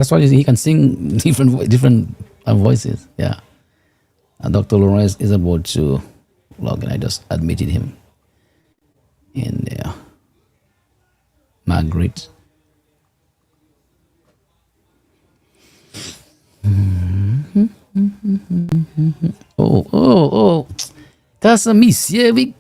That's why he can sing different voices. Yeah. And Dr. Lawrence is about to log in. I just admitted him in there. Margaret. Oh. That's a miss. Yeah, we.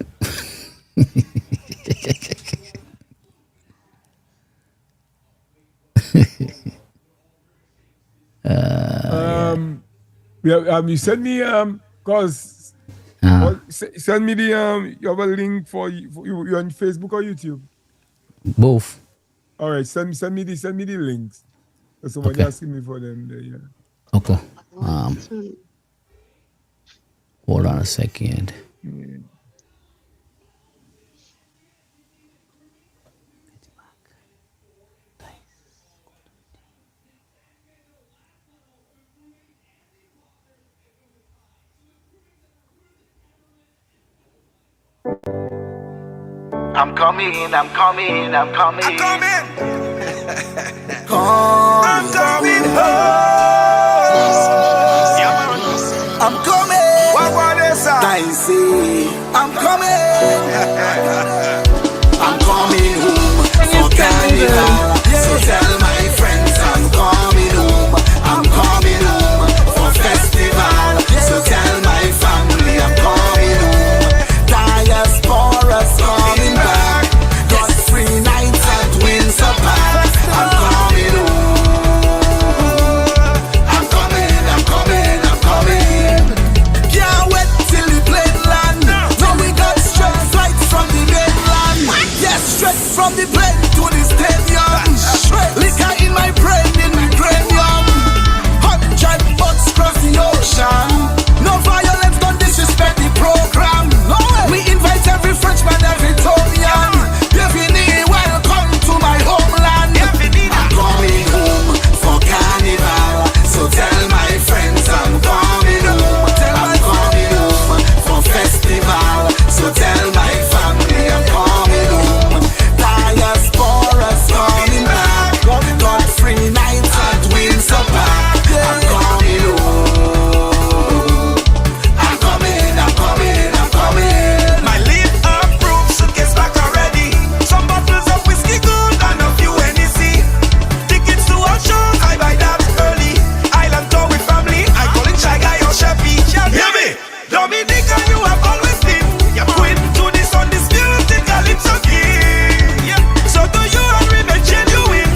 You send me cause send me the you have a link for you on Facebook or YouTube. Both. All right, send me the links. Somebody asking me for them there, yeah. Okay. Hold on a second. I'm coming. I'm coming home. I'm coming. Dicey. I'm coming. I'm coming home for carnival. So tell my friends I'm coming home. I'm coming home for festival. So tell my family I'm coming home. Diaspora's coming back. Got free nights at Windsor Park. I'm coming home. I'm coming. Can't wait till the plane land. Now we got straight flights from the mainland. Yes, straight from the plane to the stadium. Liquor in my brain, in my cranium. 100 bucks cross the ocean. No violence, don't disrespect the program. We invite every Frenchman, every Italian. Bienvenue, welcome to my homeland. I'm coming home for carnival. So tell my friends I'm coming home. I'm coming home for festival. So tell my family I'm coming home. Diaspora's coming back. Got free nights at Windsor Park. I'm coming home. I'm coming. My leave approved suitcase back already. Some bottles of whiskey good and a few NEC. Tickets to our shows, I buy that early. Island tour with family, I call it Shy Guy or Chevy. Hear me? Dominica, you have always been. You're queen to this undisputed Calypso king. So do you and remain genuine.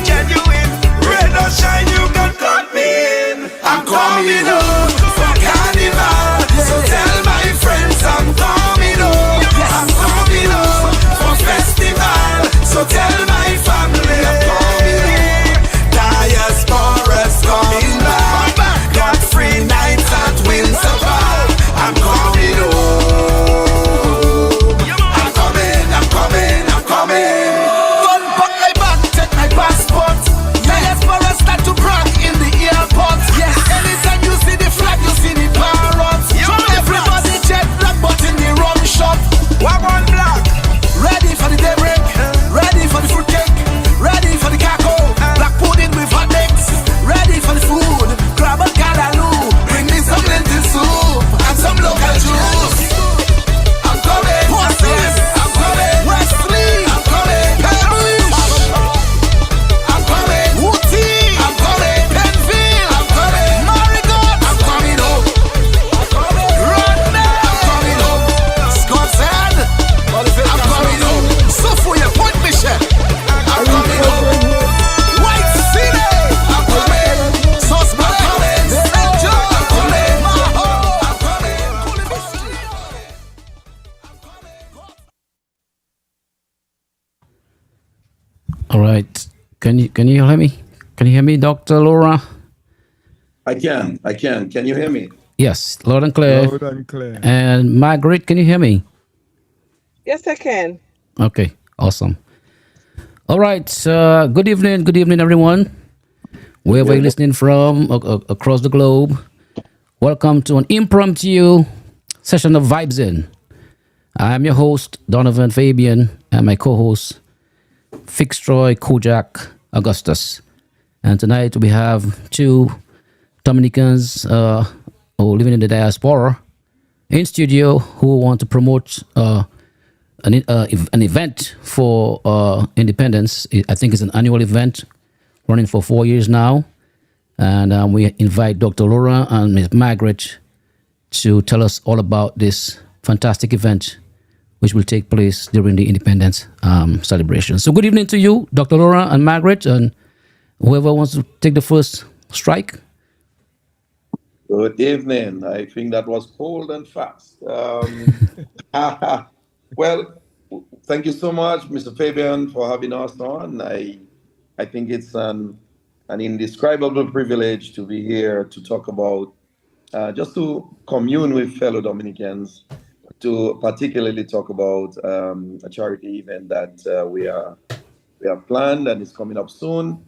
Red or shine, you can cut me in. I'm coming home for carnival. So tell my friends I'm coming home. I'm coming home for festival. So tell my family I'm coming home. Diaspora's coming back. Got free nights at Windsor Park. I'm coming home. I'm coming. Gun back my bag, take my passport. Diaspora start to brag in the airport. Yes, anytime you see the flag, you see the parrots. Everybody jet black, but in the rum shop. Wagon black. Ready for the daybreak. Ready for the fruitcake. Ready for the caco. Black pudding with hot eggs. Ready for the food. Grab a callaloo. Bring me some lentil soup and some local juice. I'm coming. I'm coming. Restream. I'm coming. Pebbles. I'm coming. Wooty. I'm coming. Penville. I'm coming. Marigot. I'm coming home. Rodney. I'm coming home. Scotland. I'm coming home. Sophia Point Michelle. I'm coming home. White City. I'm coming. Sussex. I'm coming. St. John. I'm coming. I'm coming. All right. Can you hear me? Can you hear me, Dr. Laura? I can. Can you hear me? Yes, loud and clear. Loud and clear. And Margaret, can you hear me? Yes, I can. Okay, awesome. All right. Good evening, everyone. Wherever you're listening from across the globe, welcome to an impromptu session of Vibes In. I'm your host, Donovan Fabian, and my co-host, Fixtroy Kojak Augustus. And tonight we have two Dominicans who living in the diaspora in studio who want to promote an event for independence. I think it's an annual event running for 4 years now. And we invite Dr. Laura and Ms. Margaret to tell us all about this fantastic event which will take place during the independence celebration. So good evening to you, Dr. Laura and Margaret, and whoever wants to take the first strike. Good evening. I think that was cold and fast. Well, thank you so much, Mr. Fabian, for having us on. I think it's an indescribable privilege to be here to talk about, just to commune with fellow Dominicans, to particularly talk about a charity event that we have planned and is coming up soon.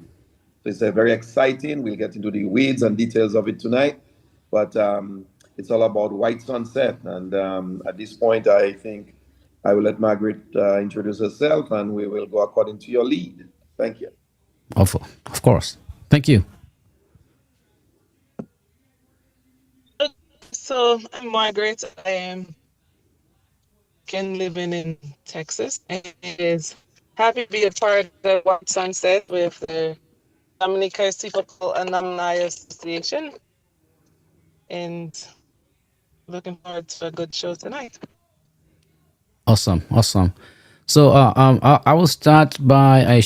It's very exciting. We'll get into the weeds and details of it tonight, but it's all about White Sunset. And at this point, I think I will let Margaret introduce herself, and we will go according to your lead. Thank you. Of course. Thank you. So I'm Margaret. I am living in Texas, and it is happy to be a part of the White Sunset with the Dominica Seafootball Alumni Association, and looking forward to a good show tonight. Awesome. So I will start by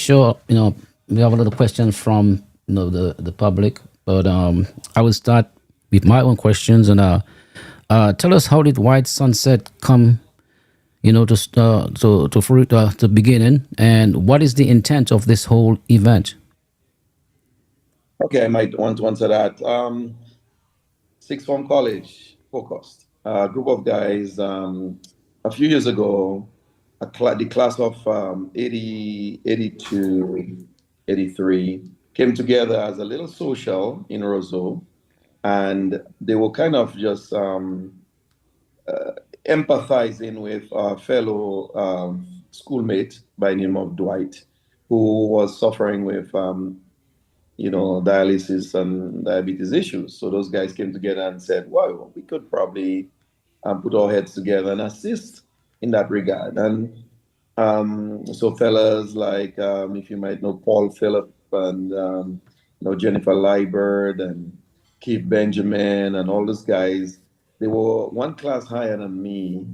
we have a little question from the public, but I will start with my own questions and tell us, how did White Sunset come to beginning, and what is the intent of this whole event? Okay, I might want to answer that. Sixth form college focused. A group of guys a few years ago, the class of 80, 82, 83 came together as a little social in Roseau, and they were kind of just empathizing with a fellow schoolmate by the name of Dwight, who was suffering with dialysis and diabetes issues. So those guys came together and said, wow, we could probably put our heads together and assist in that regard. And so fellas like, if you might know Paul Phillip and Jennifer Liebert and Keith Benjamin and all those guys, they were one class higher than me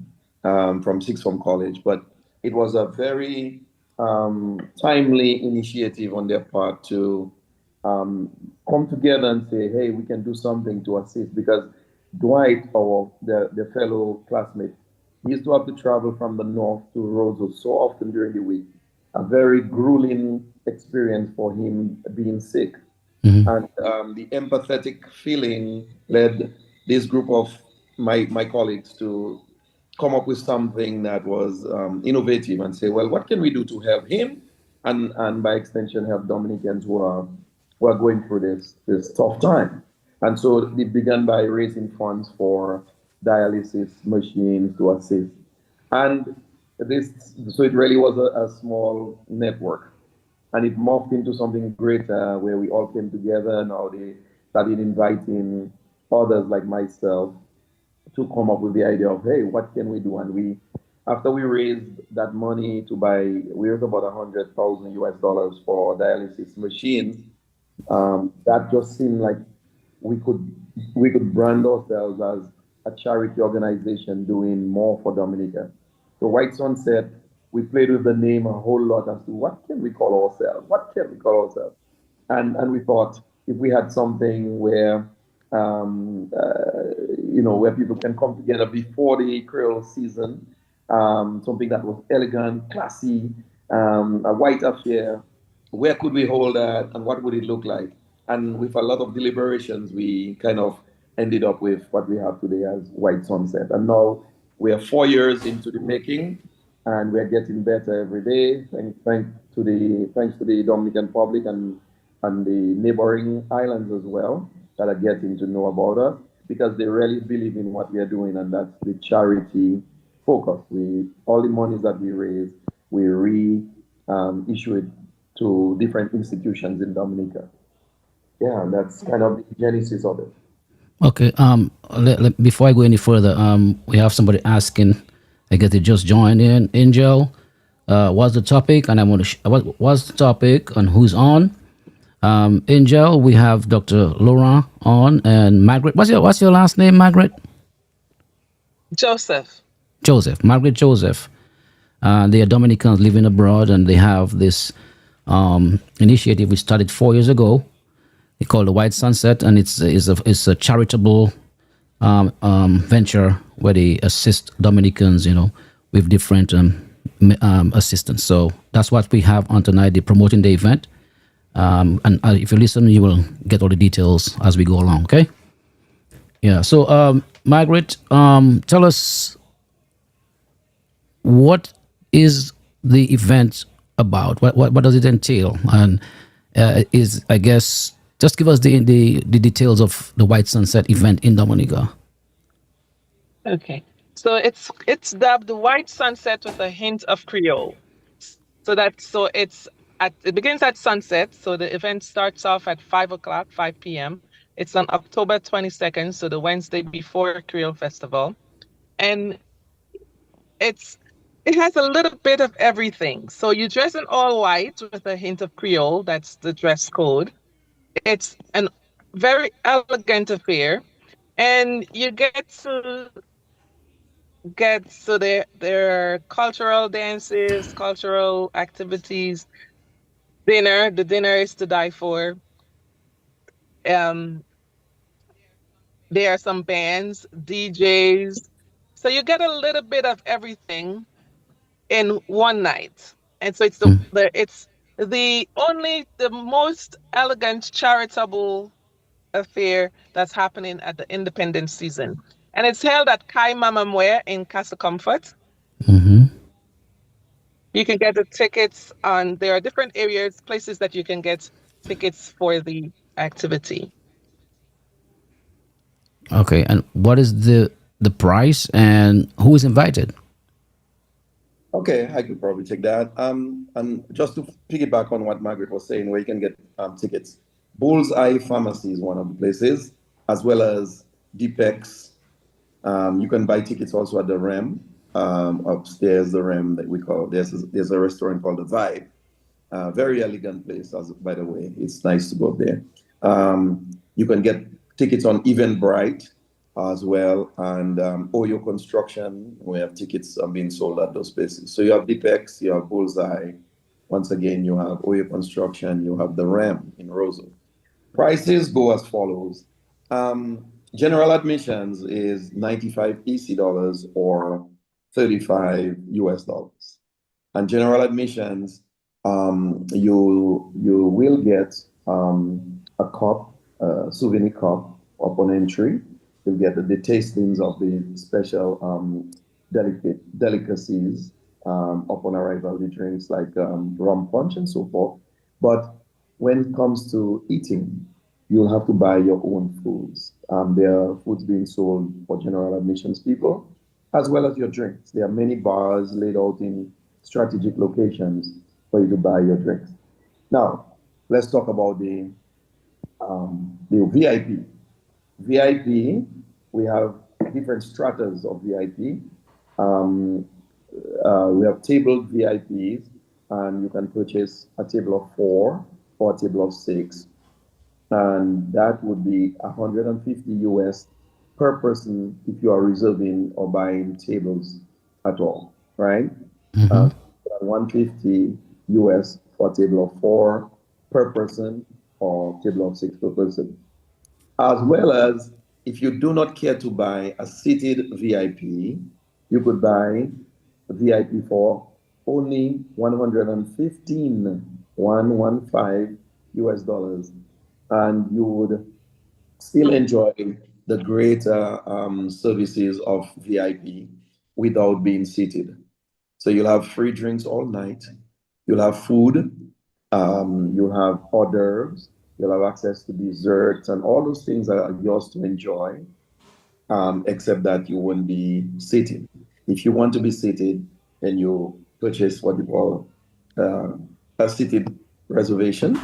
from sixth form college, but it was a very timely initiative on their part to come together and say, hey, we can do something to assist, because Dwight, or their fellow classmate, he used to have to travel from the north to Roseau so often during the week. A very grueling experience for him being sick. Mm-hmm. And the empathetic feeling led this group of my colleagues to come up with something that was innovative and say, well, what can we do to help him? And by extension, help Dominicans who are going through this tough time. And so they began by raising funds for dialysis machines to assist. And so it really was a small network. And it morphed into something greater where we all came together. Now they started inviting others like myself to come up with the idea of, hey, what can we do? And after we raised that money we raised about $100,000 for dialysis machines. That just seemed like we could brand ourselves as a charity organization doing more for Dominica. So White Sunset, we played with the name a whole lot as to what can we call ourselves? And we thought if we had something where where people can come together before the Creole season, something that was elegant, classy, a white affair, where could we hold that and what would it look like? And with a lot of deliberations, we kind of ended up with what we have today as White Sunset. And now we are 4 years into the making, and we're getting better every day. Thanks to the Dominican public and the neighboring islands as well that are getting to know about us, because they really believe in what we are doing, and that's the charity focus. All the monies that we raise, we issue it to different institutions in Dominica. yeah, that's kind of the genesis of it. Okay. Before I go any further, we have somebody asking. I guess they just joined in. Angel, what's the topic? And I want to. What's the topic and who's on? Angel, we have Dr. Laurent on and Margaret. What's your last name, Margaret? Joseph. Joseph. Margaret Joseph. They are Dominicans living abroad, and they have this initiative we started 4 years ago. They call the White Sunset, and it's a charitable venture where they assist Dominicans, with different assistance. So that's what we have on tonight. They're promoting the event, and if you listen, you will get all the details as we go along. Okay. Yeah. So, Margaret, tell us, what is the event about? What does it entail? And is, I guess, just give us the details of the White Sunset event in Dominica. Okay. So it's dubbed the White Sunset with a hint of Creole. It begins at sunset. So the event starts off at 5 o'clock, 5 p.m. It's on October 22nd, so the Wednesday before Creole Festival. And it has a little bit of everything. So you dress in all white with a hint of Creole. That's the dress code. It's an very elegant affair, and you there are cultural dances, cultural activities, dinner. The dinner is to die for. Um, there are some bands, DJs. So you get a little bit of everything in one night. And so it's the most elegant charitable affair that's happening at the Independence season. And it's held at Kai Mamamwe in Casa Comfort. You can get the tickets there are different places that you can get tickets for the activity. Okay. And what is the price and who is invited? Okay, I could probably take that. And just to piggyback on what Margaret was saying, where you can get tickets, Bullseye Pharmacy is one of the places, as well as Deepex. You can buy tickets also at the REM, upstairs, the REM that we call. There's a restaurant called the Vibe. Very elegant place, by the way. It's nice to go there. You can get tickets on Eventbrite as well, and Oyo Construction. We have tickets being sold at those places. So you have Deepex, you have Bullseye. Once again, you have Oyo Construction, you have the REM in Roseau. Prices go as follows. General admissions is 95 EC dollars or 35 US dollars. And general admissions, you will get a cup, a souvenir cup upon entry. You'll get the tastings of the special delicacies upon arrival, the drinks like rum punch and so forth. But when it comes to eating, you'll have to buy your own foods. There are foods being sold for general admissions people, as well as your drinks. There are many bars laid out in strategic locations for you to buy your drinks. Now, let's talk about the VIP. VIP, we have different stratas of VIP. We have tabled VIPs, and you can purchase a table of 4 or a table of 6, and that would be 150 US per person if you are reserving or buying tables at all, right? 150 US for a table of 4 per person or table of 6 per person. As well as, if you do not care to buy a seated VIP, you could buy a VIP for only 115 US dollars, and you would still enjoy the greater services of VIP without being seated. So you'll have free drinks all night. You'll have food. You'll have hors d'oeuvres. You'll have access to desserts, and all those things are yours to enjoy, except that you won't be seated. If you want to be seated, then you purchase what you call a seated reservation,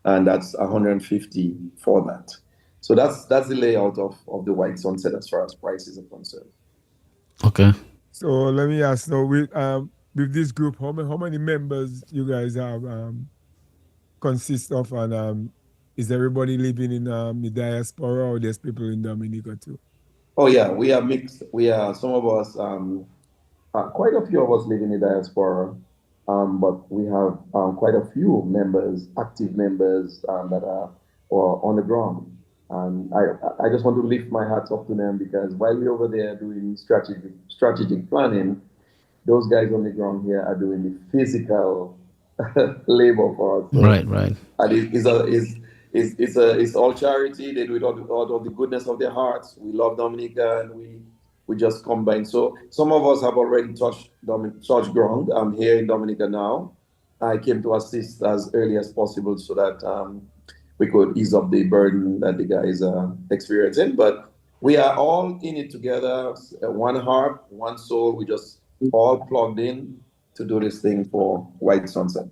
and that's 150 for that. So that's the layout of the White Sunset as far as prices are concerned. Okay. So let me ask now, with this group, how many members you guys have consist of, and is everybody living in the diaspora, or there's people in Dominica too? Oh yeah, we are mixed. We are some of us, quite a few of us live in the diaspora, but we have quite a few members, active members that are on the ground. And I just want to lift my hats off to them, because while we're over there doing strategic planning, those guys on the ground here are doing the physical labor for us. So, Right. and it's all charity. They do it out of the goodness of their hearts. We love Dominica, and we just combine. So some of us have already touched ground. I'm here in Dominica now. I came to assist as early as possible so that we could ease up the burden that the guys are experiencing. But we are all in it together, one heart, one soul. We just all plugged in to do this thing for White Sunset.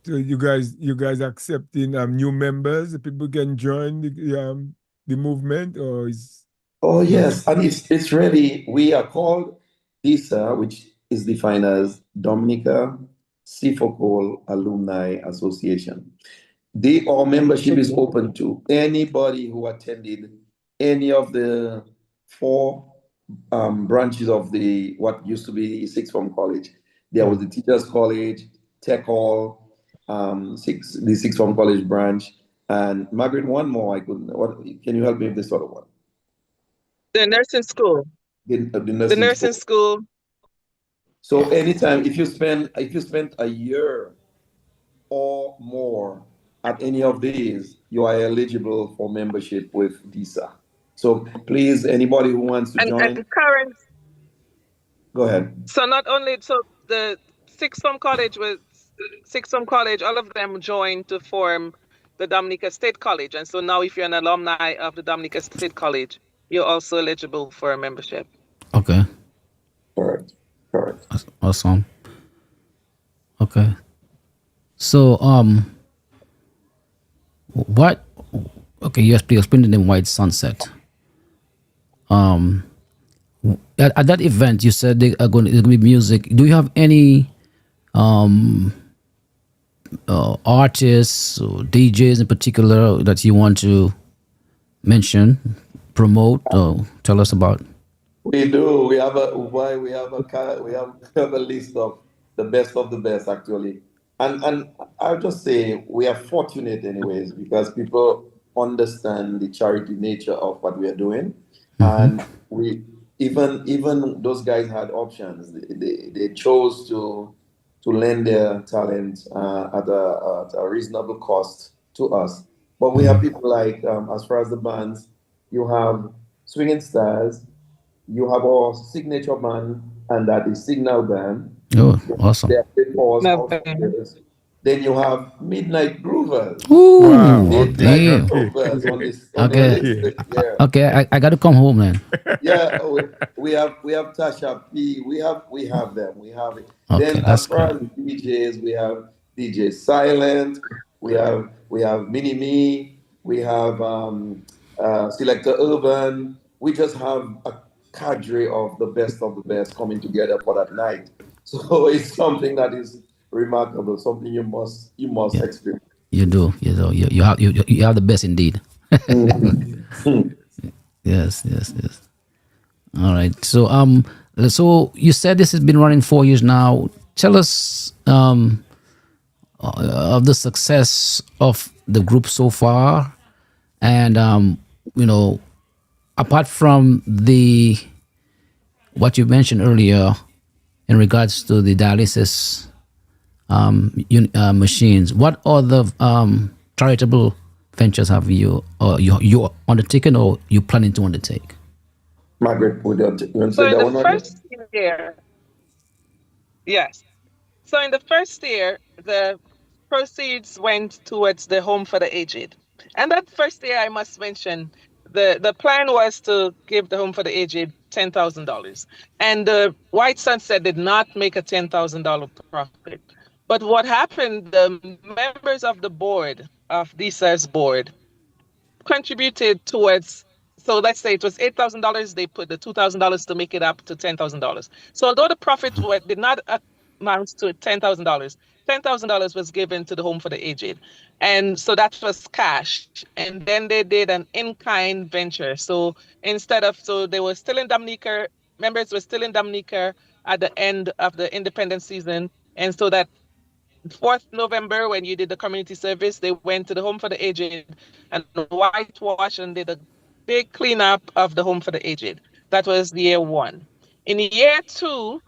So you guys accepting new members? People can join the movement, or is? Oh yes, and it's really, we are called DISA, which is defined as Dominica Seafocal Alumni Association. Our membership is open to anybody who attended any of the four branches of the what used to be sixth form college. There was the Teachers College, Tech Hall, the sixth form college branch, and Margaret. One more, I couldn't. What can you help me with this other one? The nursing school. The nursing school. So anytime, if you spend a year or more at any of these, you are eligible for membership with DISA. So please, anybody who wants to join. And current. Go ahead. So not only the sixth form college, all of them joined to form the Dominica State College, and so now if you're an alumni of the Dominica State College, you're also eligible for a membership. Okay. Correct. That's awesome. Okay. So what? Okay, you're explaining the White Sunset. At that event, you said there's going to be music. Do you have any artists or DJs in particular that you want to mention, promote, or tell us about? We do. We have a list of the best actually, and I'll just say we are fortunate anyways, because people understand the charity nature of what we are doing, and we even those guys had options. They chose to lend their talent at a reasonable cost to us. But we have people like, as far as the bands, you have Swinging Stars, you have our signature band, and that is Signal Band. Oh, awesome. Then you have Midnight Groovers. Ooh, Wow, damn. Groovers on this Okay. yeah. Okay, I got to come home then. Yeah, we have Tasha P. We have them. We have it. Okay, Then that's as far great. as DJs, we have DJ Silent. We have Mini Me. We have Selector Urban. We just have a cadre of the best coming together for that night. So it's something that is remarkable. Something you must experience. You do. You have the best indeed. Yes. All right. So you said this has been running 4 years now. Tell us of the success of the group so far, and apart from what you mentioned earlier in regards to the dialysis machines, what other charitable ventures have you undertaken or you planning to undertake? Margaret, would you want to So say in that one? the first year, yes. So in the first year, the proceeds went towards the home for the aged. And that first year, I must mention, the plan was to give the home for the aged $10,000. And the White Sunset did not make a $10,000 profit. But what happened, the members of the board, of DSA's board, contributed towards, so let's say it was $8,000, they put the $2,000 to make it up to $10,000. So although the profit did not amount to $10,000, $10,000 was given to the Home for the Aged. And so that was cash. And then they did an in-kind venture. So so they were still in Dominica, members were still in Dominica at the end of the independent season. And so that 4th November, when you did the community service, they went to the Home for the Aged and whitewash and did a big cleanup of the Home for the Aged. That was year 1. In year 2,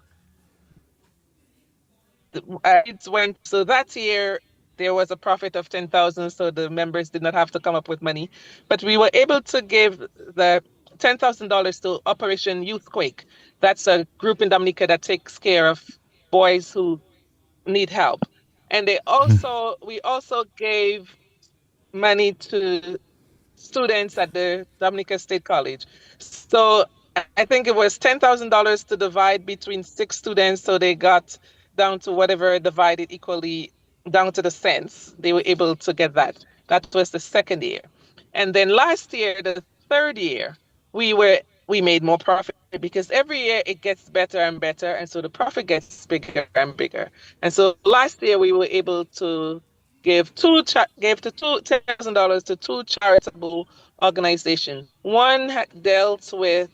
it went, so that year there was a profit of 10,000, so the members did not have to come up with money. But we were able to give the $10,000 to Operation Youthquake. That's a group in Dominica that takes care of boys who need help. And we also gave money to students at the Dominica State College. So I think it was $10,000 to divide between 6 students. So they got down to whatever divided equally down to the cents. They were able to get that. That was the second year. And then last year, the third year, we made more profit because every year it gets better and better. And so the profit gets bigger and bigger. And so last year we were able to gave $10,000 to 2 charitable organizations. One dealt with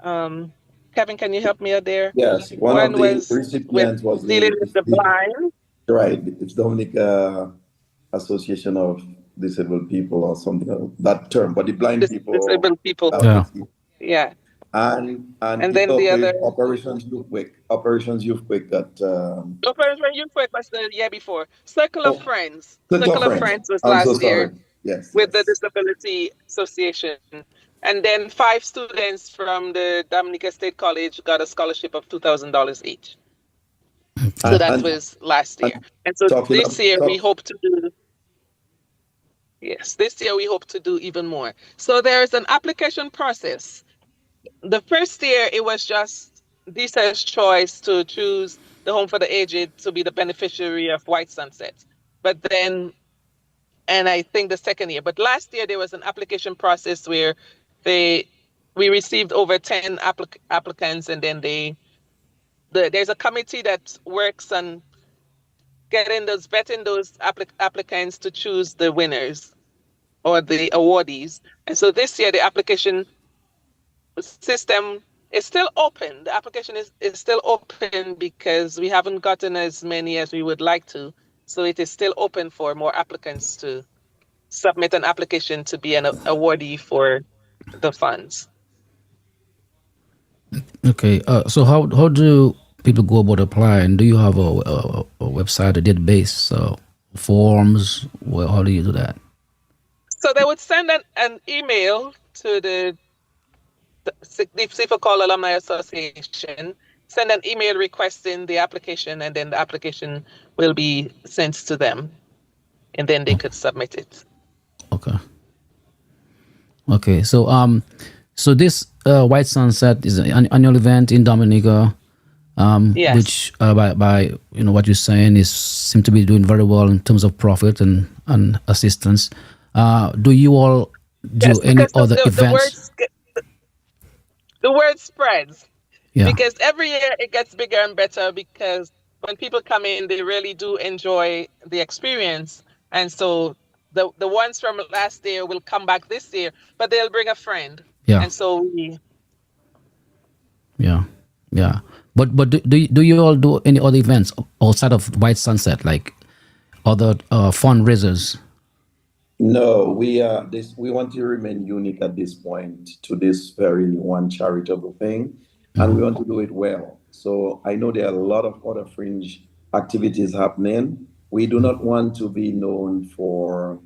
Kevin, can you help me out there? Yes, one of One the was with recipients was dealing with the blind. right. It's Dominica Association of Disabled People or something like that term, but the blind people. Disabled people. Yeah. And then the other Operations Youthquake. Operations Youthquake that Operation Youthquake was the year before. Circle of Friends. Circle of Friends was I'm so last year. sorry. Yes. With the Disability Association. And then 5 students from the Dominica State College got a scholarship of $2,000 each. So that was last year. And so this year we hope to do, this year we hope to do even more. So there's an application process. The first year it was just DSA's choice to choose the Home for the Aged to be the beneficiary of White Sunset. But then, and I think the second year, but last year there was an application process where we received over 10 applicants, and then there's a committee that works on vetting those applicants to choose the winners or the awardees. And so this year the application system is still open. The application is still open because we haven't gotten as many as we would like to. So it is still open for more applicants to submit an application to be an awardee for the funds. Okay. So how do people go about applying? Do you have a website, a database, forms? Well, how do you do that? So they would send an email to the Call Alumni Association, send an email requesting the application, and then the application will be sent to them, and then they could submit it. Okay. Okay. So this White Sunset is an annual event in Dominica, yes. which by what you're saying is seem to be doing very well in terms of profit and assistance. Do you all do any other events? The word spreads. Yeah. Because every year it gets bigger and better, because when people come in, they really do enjoy the experience. And so the ones from last year will come back this year, but they'll bring a friend. Yeah. And so Yeah. But do you all do any other events outside of White Sunset, like other fundraisers? No, we want to remain unique at this point to this very one charitable thing, and we want to do it well. So I know there are a lot of other fringe activities happening. We do not want to be known for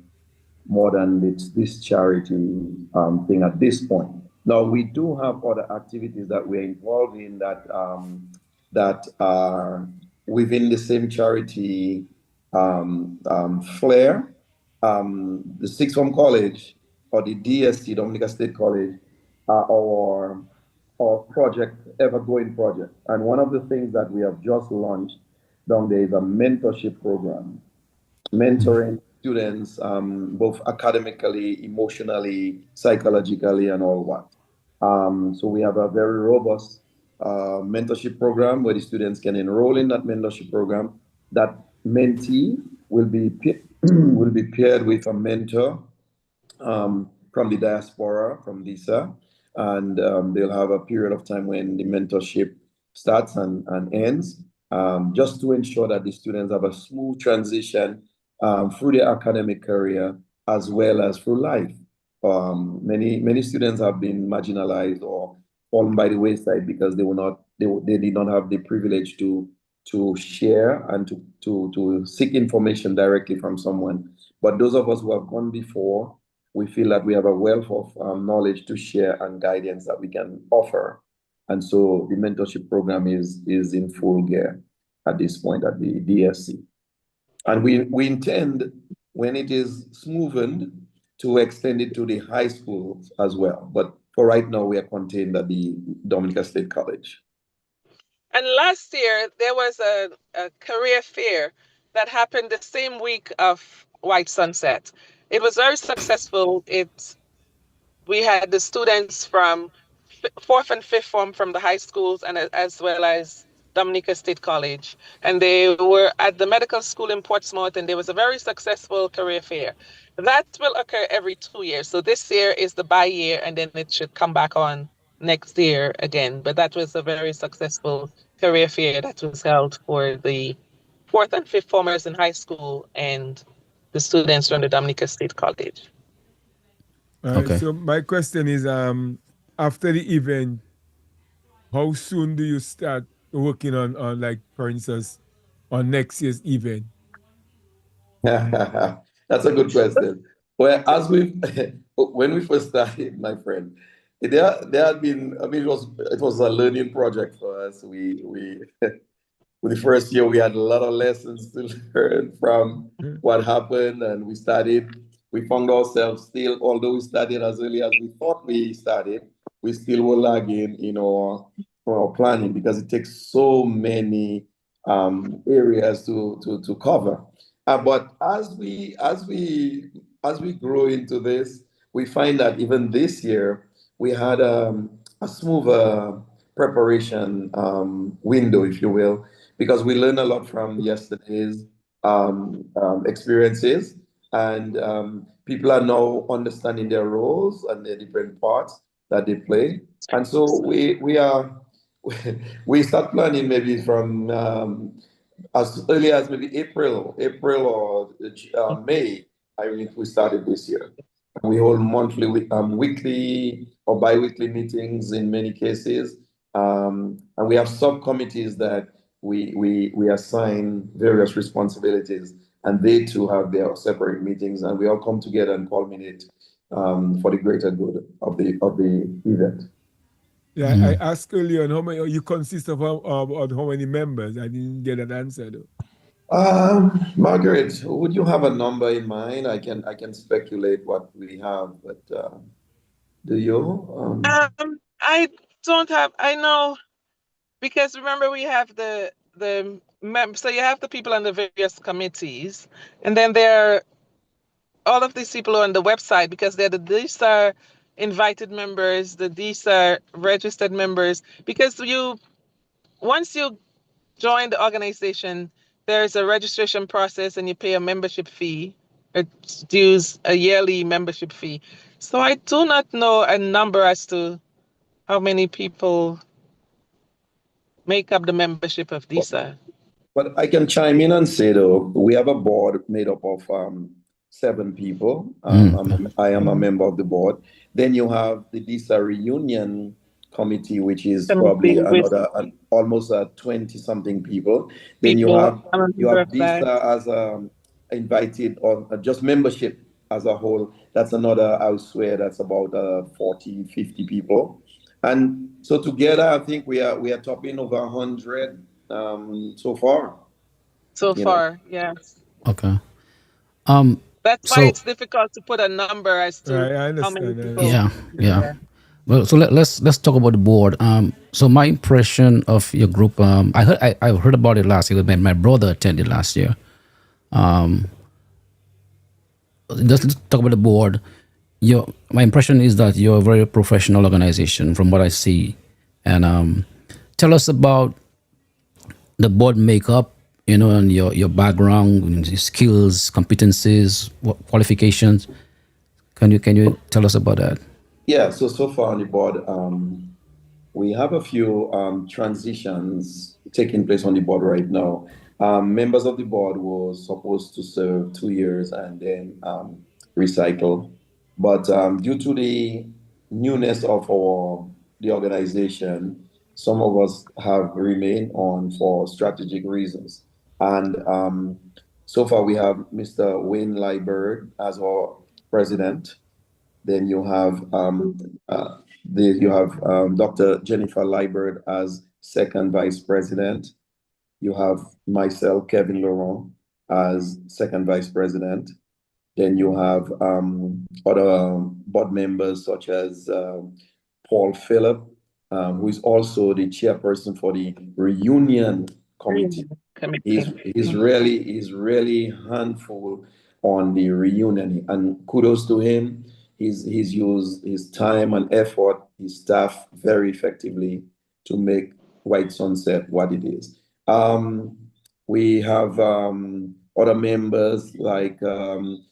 more than this charity thing at this point. Now, we do have other activities that we're involved in that are within the same charity flair. The Sixth Form College or the DSC, Dominica State College, our project, Evergrowing project. And one of the things that we have just launched down there is a mentorship program, mentoring students, both academically, emotionally, psychologically, and all that. So we have a very robust mentorship program where the students can enroll in that mentorship program. That mentee will be will be paired with a mentor from the diaspora, from DISA, and they'll have a period of time when the mentorship starts and ends, just to ensure that the students have a smooth transition through their academic career as well as through life. Many students have been marginalized or fallen by the wayside because they did not have the privilege to share and to seek information directly from someone. But those of us who have gone before, we feel that we have a wealth of knowledge to share and guidance that we can offer. And so the mentorship program is in full gear at this point at the DSC. And we intend, when it is smoothened, to extend it to the high schools as well. But for right now, we are contained at the Dominica State College. And last year, there was a career fair that happened the same week of White Sunset. It was very successful. We had the students from fourth and fifth form from the high schools and as well as Dominica State College. And they were at the medical school in Portsmouth, and there was a very successful career fair. That will occur every 2 years. So this year is the bi-year, and then it should come back on next year again. But that was a very successful career fair that was held for the fourth and fifth formers in high school and the students from the Dominica State College. Okay. So my question is, after the event, how soon do you start working on like, for instance, on next year's event? That's a good question. Well, when we first started, my friend, there had been, I mean, it was a learning project for us. We with the first year, we had a lot of lessons to learn from what happened, and we found ourselves still, although we started as early as we thought we started, we still were lagging in our planning because it takes so many areas to cover. But as we grow into this, we find that even this year we had a smoother preparation window, if you will, because we learned a lot from yesterday's experiences, and people are now understanding their roles and the different parts that they play, and so we are we start planning maybe from as early as maybe April or May. I mean, we started this year. We hold monthly, weekly or bi-weekly meetings in many cases, and we have subcommittees that we assign various responsibilities, and they too have their separate meetings, and we all come together and culminate for the greater good of the event. Yeah, I asked earlier on how many you consist of how many members. I didn't get an answer though. Margaret, would you have a number in mind? I can speculate what we have, but do you? I don't have. I know because remember we have the so you have the people on the various committees, and then there are all of these people on the website because these are invited members, these are registered members. Because once you join the organization, there's a registration process, and you pay a membership fee. It's dues a yearly membership fee. So I do not know a number as to how many people make up the membership of DISA. But I can chime in and say though, we have a board made up of 7 people. I am a member of the board. Then you have the DISA reunion committee, which is probably With almost 20 something people. Then you people, have I'm a member of that. DISA as invited or just membership as a whole. That's another, I would swear, that's about 40, 50 people. And so together, I think we are topping over 100 so far. So You know. far, yes. Okay. That's why So it's difficult to put a number as to Right, I how many understand. people. yeah, yeah. Yeah. Well, so let's talk about the board. So my impression of your group, I heard about it last year. My brother attended last year. Let's talk about the board. My impression is that you're a very professional organization from what I see, and tell us about the board makeup. And your background, your skills, competencies, qualifications. Can you tell us about that? Yeah, so far on the board, we have a few transitions taking place on the board right now. Members of the board were supposed to serve 2 years and then recycle, but due to the newness of the organization, some of us have remained on for strategic reasons. And so far, we have Mr. Wayne Liebert as our president. Then you have Dr. Jennifer Liebert as second vice president. You have myself, Kevin Laurent, as second vice president. Then you have other board members such as Paul Phillip, who is also the chairperson for the reunion committee. He's really handful on the reunion, and kudos to him. He's used his time and effort, his staff very effectively to make White Sunset what it is. We have other members like Irvin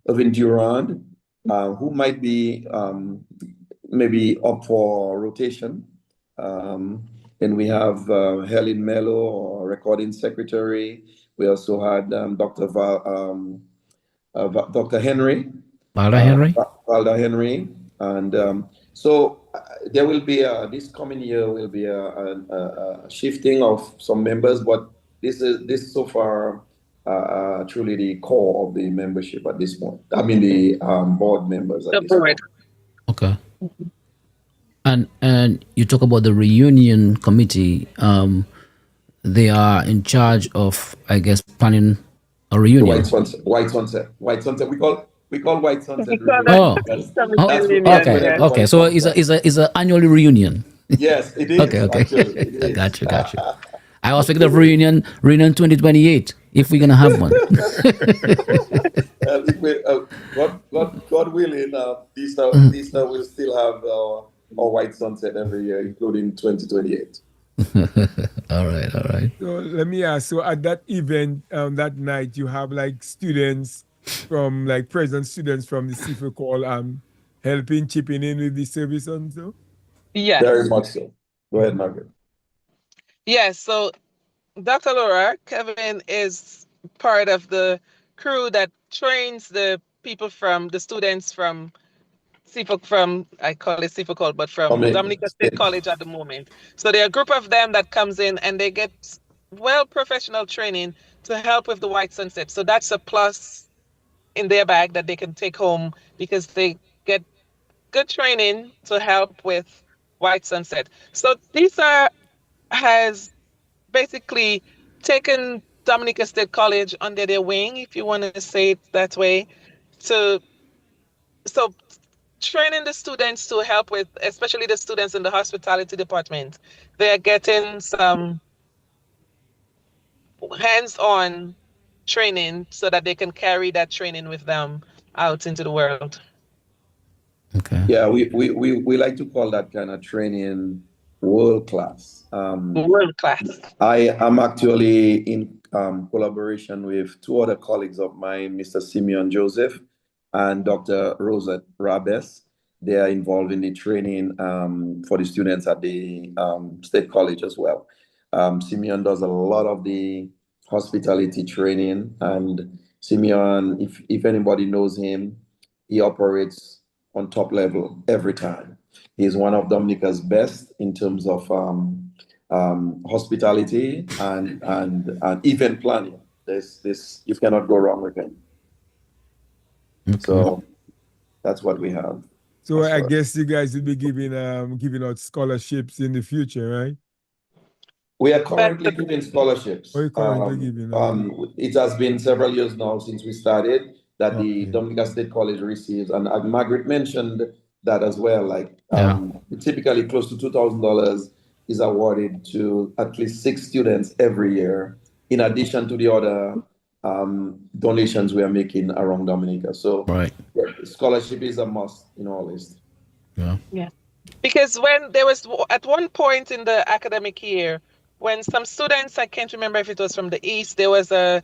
Durand, who might be maybe up for rotation. And we have Helen Mello, our recording secretary. We also had Dr. Henry, Valda Henry. Valda Henry, and so there will be this coming year will be a shifting of some members, but this so far truly the core of the membership at this point. I mean the board members at this point. Okay. And you talk about the reunion committee. They are in charge of, I guess, planning a reunion. White Sunset. We call White Sunset. Oh, okay. So it's a annual reunion. Yes, it is. Okay. Actually, it is. Gotcha. I was thinking of reunion 2028 if we're gonna have one. God willing, this will still have our White Sunset every year, including 2028. All right. So let me ask. So at that event that night, you have like students from like present students from the CFA call helping chipping in with the service and so. Yes. Very much so. Go ahead, Margaret. Yes. So Dr. Laura, Kevin is part of the crew that trains the people from the students from I call it CFA Call, but from Dominica State College at the moment. So there are a group of them that comes in and they get professional training to help with the White Sunset. So that's a plus in their bag that they can take home because they get good training to help with White Sunset. So DISA has basically taken Dominica State College under their wing, if you want to say it that way, training the students to help with, especially the students in the hospitality department. They're getting some hands-on training so that they can carry that training with them out into the world. Okay. Yeah, we like to call that kind of training world class. World class. I am actually in collaboration with two other colleagues of mine, Mr. Simeon Joseph and Dr. Rosette Rabes. They are involved in the training for the students at the State College as well. Simeon does a lot of the hospitality training, and Simeon, if anybody knows him, he operates on top level every time. He's one of Dominica's best in terms of hospitality and event planning. This you cannot go wrong with him. Okay. So that's what we have. So I guess you guys will be giving out scholarships in the future, right? We are currently giving scholarships. Currently giving, it has been several years now since we started. that the Dominica State College receives. And Margaret mentioned that as well. Like typically close to $2,000 is awarded to at least 6 students every year, in addition to the other donations we are making around Dominica. So scholarship is a must in our list. Yeah. Because when there was at one point in the academic year, when some students, I can't remember if it was from the East, there was a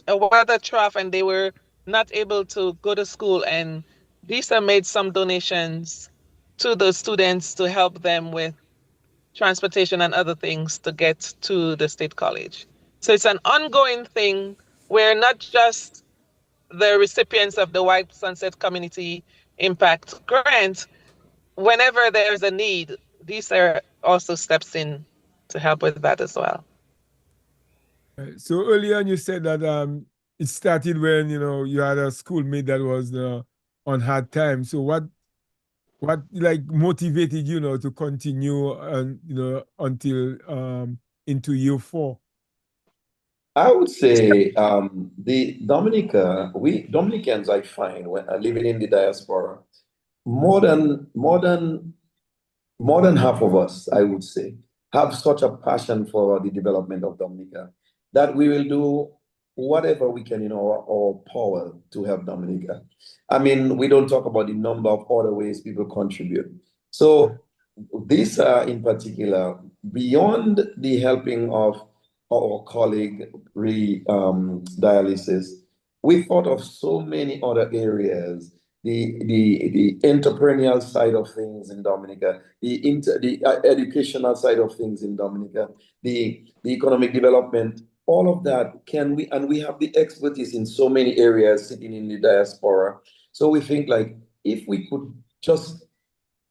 weather trough, and they were not able to go to school. And Lisa made some donations to those students to help them with transportation and other things to get to the state college. So it's an ongoing thing where not just the recipients of the White Sunset Community Impact Grant, whenever there's a need, Lisa also steps in to help with that as well. So earlier on you said that it started when you had a schoolmate that was on hard time. So what like motivated you to continue and until into year 4? I would say the Dominicans, I find, when living in the diaspora, more than half of us, I would say, have such a passion for the development of Dominica that we will do whatever we can in our power to help Dominica. I mean, we don't talk about the number of other ways people contribute. So these are in particular, beyond the helping of our colleague dialysis, we thought of so many other areas. The entrepreneurial side of things in Dominica, the educational side of things in Dominica, the economic development, all of that we have the expertise in so many areas sitting in the diaspora. So we think, like, if we could just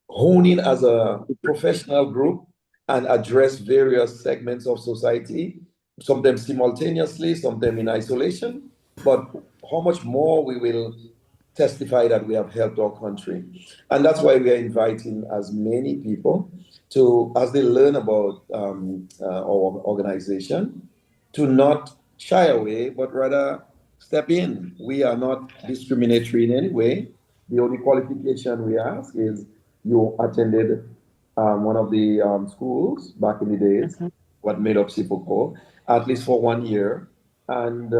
hone in as a professional group and address various segments of society, sometimes simultaneously, sometimes in isolation, but how much more we will testify that we have helped our country. And that's why we are inviting as many people to, as they learn about our organization, to not shy away, but rather step in. We are not discriminatory in any way. The only qualification we ask is you attended one of the schools back in the days, what made up Sifoko, at least for 1 year. And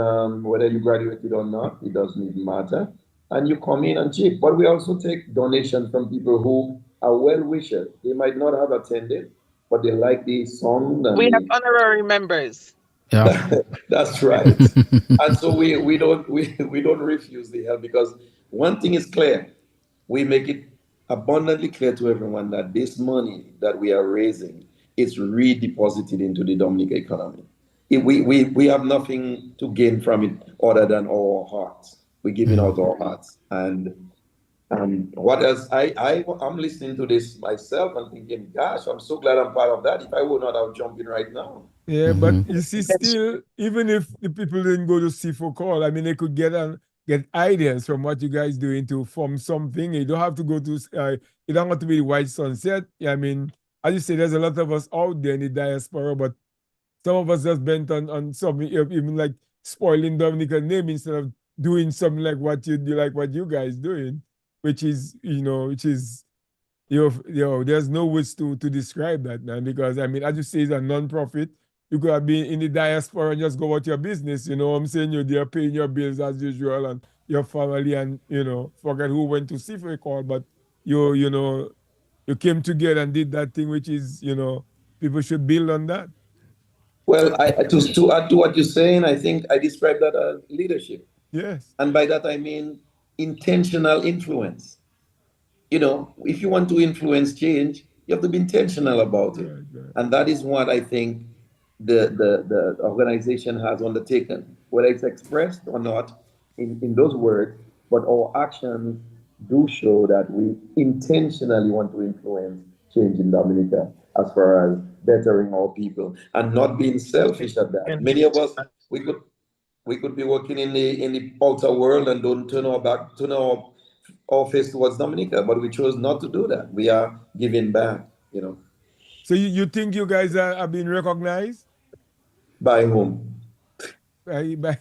whether you graduated or not, it doesn't even matter. And you come in and chip. But we also take donations from people who are well-wishers. They might not have attended, but they like the song. And we have honorary members. That's right. And so we don't refuse the help, because one thing is clear. We make it abundantly clear to everyone that this money that we are raising is redeposited into the Dominica economy. We have nothing to gain from it other than our hearts. We're giving out our hearts. And what else? I'm listening to this myself and thinking, gosh, I'm so glad I'm part of that. If I would not, I would jump in right now. Yeah, but you see, still, even if the people didn't go to C4 call, I mean, they could get ideas from what you guys doing to form something. You don't have to go to, you don't have to be the White Sunset. I mean, as you say, there's a lot of us out there in the diaspora, but some of us just bent on something, even like spoiling Dominican name instead of doing something like what you do, like what you guys doing, which is, there's no words to describe that, man, because, I mean, as you say, it's a non-profit. You could have been in the diaspora and just go about your business, you know what I'm saying? You're there paying your bills as usual and your family and, forget who went to see for a call, but you came together and did that thing, which is, people should build on that. Well, to add to what you're saying, I think I describe that as leadership. Yes. And by that, I mean intentional influence. If you want to influence change, you have to be intentional about it. Right. And that is what I think the organization has undertaken, whether it's expressed or not in those words, but our actions do show that we intentionally want to influence change in Dominica as far as bettering our people and not being selfish at that. Many of us, we could be working in the outer world and don't turn our face towards Dominica, but we chose not to do that. We are giving back, So you think you guys are being recognized? By whom? by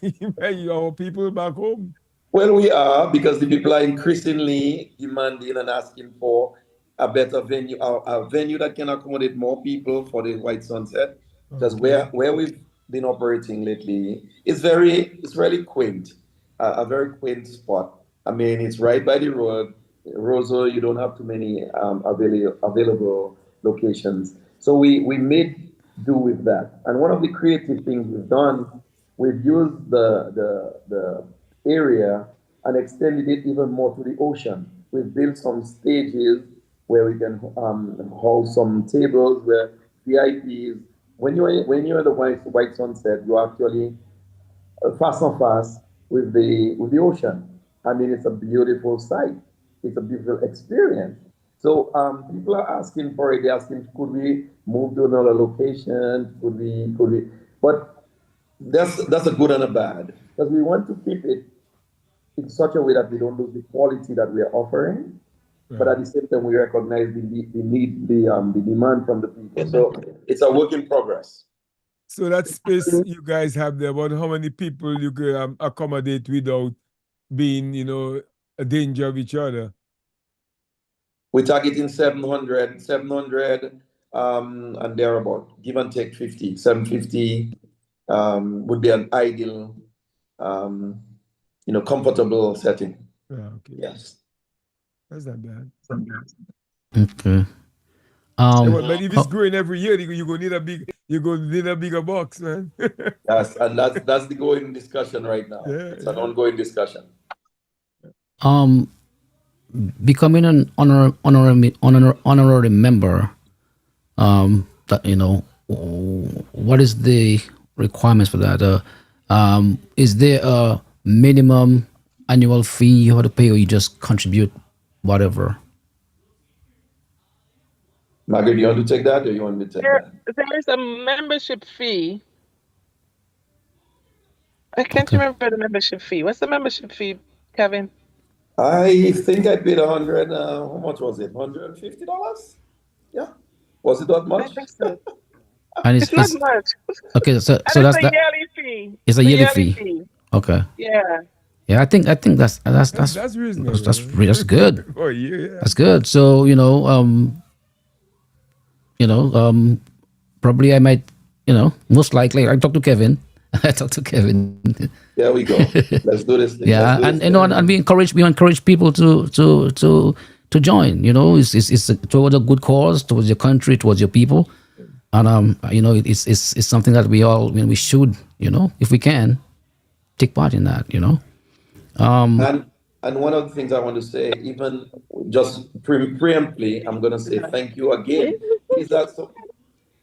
our people back home. Well, we are, because the people are increasingly demanding and asking for a better venue, a venue that can accommodate more people for the White Sunset. Because Okay. where we've been operating lately, it's really quaint, a very quaint spot. I mean, it's right by the road. Rosa, you don't have too many available locations. So we made do with that. And one of the creative things we've done, we've used the area and extended it even more to the ocean. We've built some stages where we can hold some tables where VIPs, when you're at the White Sunset, you actually fast and fast with the ocean. I mean, it's a beautiful sight. It's a beautiful experience. So people are asking for it. They're asking, could we move to another location? Could we? But that's a good and a bad, because we want to keep it in such a way that we don't lose the quality that we are offering, but Right. at the same time we recognize the need, the demand from the people. So it's a work in progress. So that space you guys have there, about how many people you can accommodate without being, a danger of each other? We're targeting 700, and thereabout, give and take 50, 750 would be an ideal, um, comfortable setting. Yeah, okay. Yes. That's not bad. Okay. But if it's growing every year, you gonna need a bigger box, man. Yes, and that's the going discussion right now. Yeah, It's an yeah. ongoing discussion. um, becoming an honorary member. That what is the requirements for that? Is there a minimum annual fee you have to pay, or you just contribute whatever? Margaret, you want to take that, or you want me to take that? There's a membership fee. I can't Okay. remember the membership fee. What's the membership fee, Kevin? I think I paid 100. How much was it? $150? Yeah. Was it that I much? think so. And It's not much. okay. So And so it's that's a that. yearly fee. It's a It's a yearly yearly fee. fee. Okay. Yeah. Yeah, I think That's reasonable. that's good. Oh yeah. That's good. So probably I might, most likely I talk to Kevin. I talk to Kevin. There we go. Let's do this thing. Yeah, Let's do this and thing. and we encourage people to join. It's towards a good cause, towards your country, towards your people, and it's something that we all, we should, if we can, take part in that. And one of the things I want to say, even just preemptively, I'm going to say thank you again. These are some,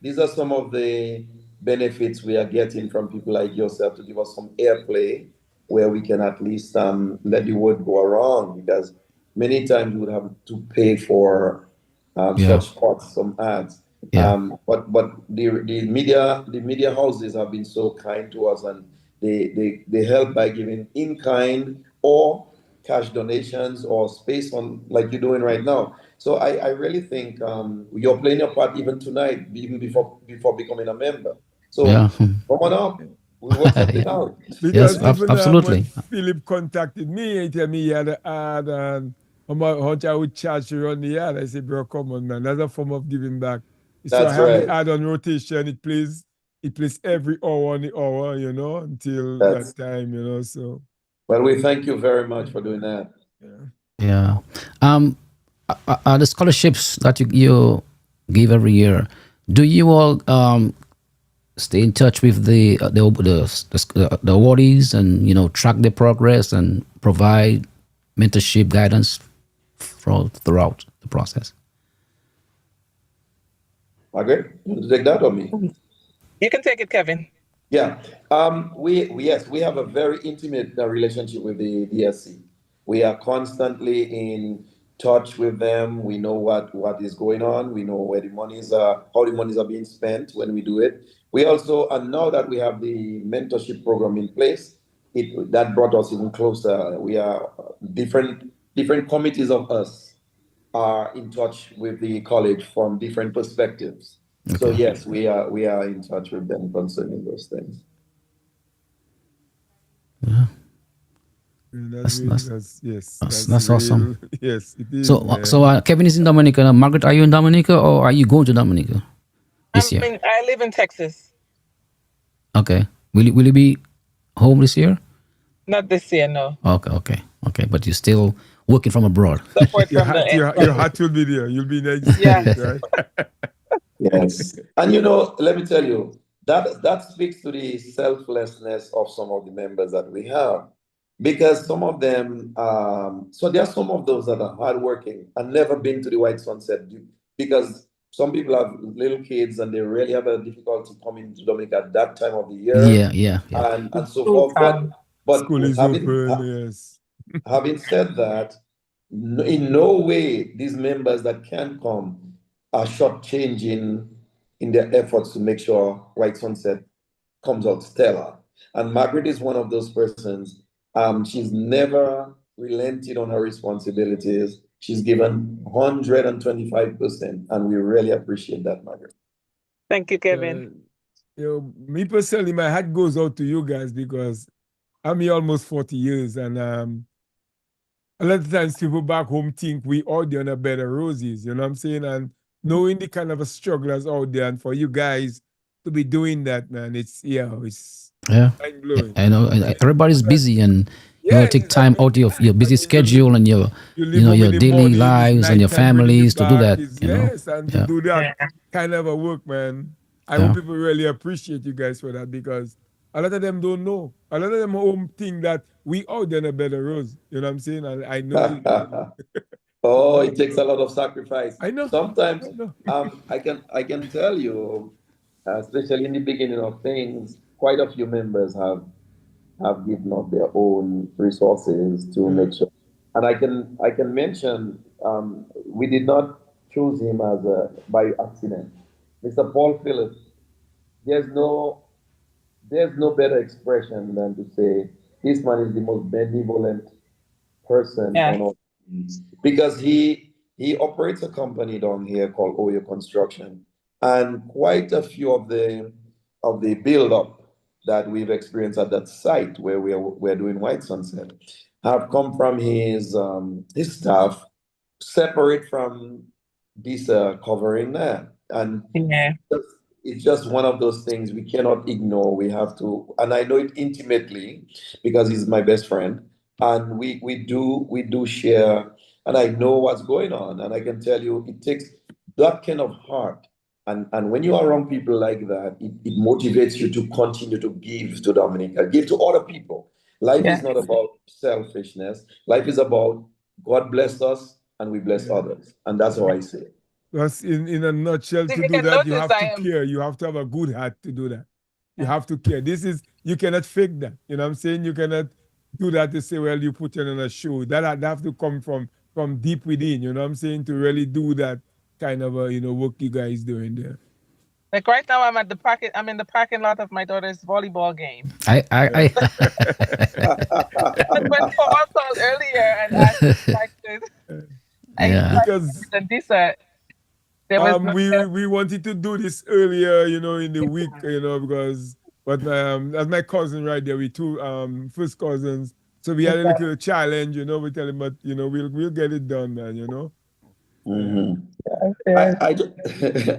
these are some of the benefits we are getting from people like yourself to give us some airplay, where we can at least let the word go around, because many times we would have to pay for Yeah, such spots, some ads. yeah, But the media houses have been so kind to us, and they help by giving in kind or cash donations or space, on like you're doing right now. So I really think you're playing your part even tonight, even before becoming a member. yeah. So come on up, we'll work Yeah. something out. Yes, Because even when absolutely. Philip contacted me, he told me he had an ad and how much I would charge to run the ad. I said, bro, come on, man. That's a form of giving back. So I That's have the right. ad on rotation. It plays every hour on the hour, until that That's time, so well. We thank you very much for doing that. yeah. Yeah. Um, are the scholarships that you give every year? Do you all stay in touch with the awardees, and track their progress and provide mentorship guidance throughout the process? Margaret, you want to take that or me? You can take it, Kevin. Yeah. We have a very intimate relationship with the DSC. We are constantly in touch with them. We know what is going on. We know where the monies are, how the monies are being spent when we do it. We also, and now that we have the mentorship program in place, that brought us even closer. We are different committees of us are in touch with the college from different perspectives. So Okay. yes, we are in touch with them concerning those things. That's That's real. that's That's that's awesome. real. Yes, it is, So man. Kevin is in Dominica. Margaret, are you in Dominica or are you going to Dominica this year? I live in Texas. Okay. Will you be home this year? Not this year, no. Okay. But you're still working from abroad. Support Your from hat, the your hat will be there. You'll be in the United Yeah. States, right? Yes. And you know, let me tell you, that speaks to the selflessness of some of the members that we have. Because some of them, so there are some of those that are hardworking and never been to the White Sunset because some people have little kids and they really have a difficulty coming to Dominica at that time of the year Yeah. and so School forth. time. But School is open. Yes. having said that, in no way these members that can come are shortchanging in their efforts to make sure White Sunset comes out stellar. And Margaret is one of those persons. She's never relented on her responsibilities. She's given 125%, and we really appreciate that, Margaret. Thank you, Kevin. Me personally, my hat goes out to you guys because I'm here almost 40 years, and a lot of times people back home think we all on a bed of roses, you know what I'm saying? And knowing the kind of a strugglers out there, and for you guys to be doing that, man, it's mind blowing. I know everybody's busy and you Yeah, know take time exactly. out of your busy And schedule and your you leave home your in the daily morning, it's lives and your nighttime bringing you families to do back, that. is, You know. yes, and to Yeah. do that kind of a work, man. I Yeah. hope people really appreciate you guys for that because a lot of them don't know. A lot of them home think that we out there in a better rose. You know what I'm saying? And I know you. Oh, it takes a lot of sacrifice. I know. Sometimes, I know. I can tell you, especially in the beginning of things, quite a few members have given up their own resources to make sure. And I can mention, we did not choose him as by accident. Mr. Paul Phillips. There's no there's no better expression than to say this man is the most benevolent person Yeah. on earth because he operates a company down here called Oyo Construction, and quite a few of the build up that we've experienced at that site where we're doing White Sunset have come from his staff, separate from this covering there, and Yeah. it's just one of those things we cannot ignore. We have to, and I know it intimately because he's my best friend, and we do share, and I know what's going on, and I can tell you it takes that kind of heart, and when you are around people like that, it motivates you to continue to give to Dominica, give to other people. Life Yeah. is not about selfishness. Life is about God bless us and we bless others, and that's how I see it. Because in a nutshell, So to you do can that, you notice have I to am. care. You have to have a good heart to do that. You have to care. You cannot fake that. You know what I'm saying? You cannot do that to say, well, you put it on a show. That have to come from deep within, you know what I'm saying? To really do that kind of work you guys doing there. Like right now, I'm in the parking lot of my daughter's volleyball game. I But when Paul called earlier and asked if I could, Yeah. Because and this, there was no. we wanted to do this earlier, in the week, but that's my cousin right there. We two first cousins. So we had a little challenge, we tell him, but we'll get it done, man, Mhm. Yeah.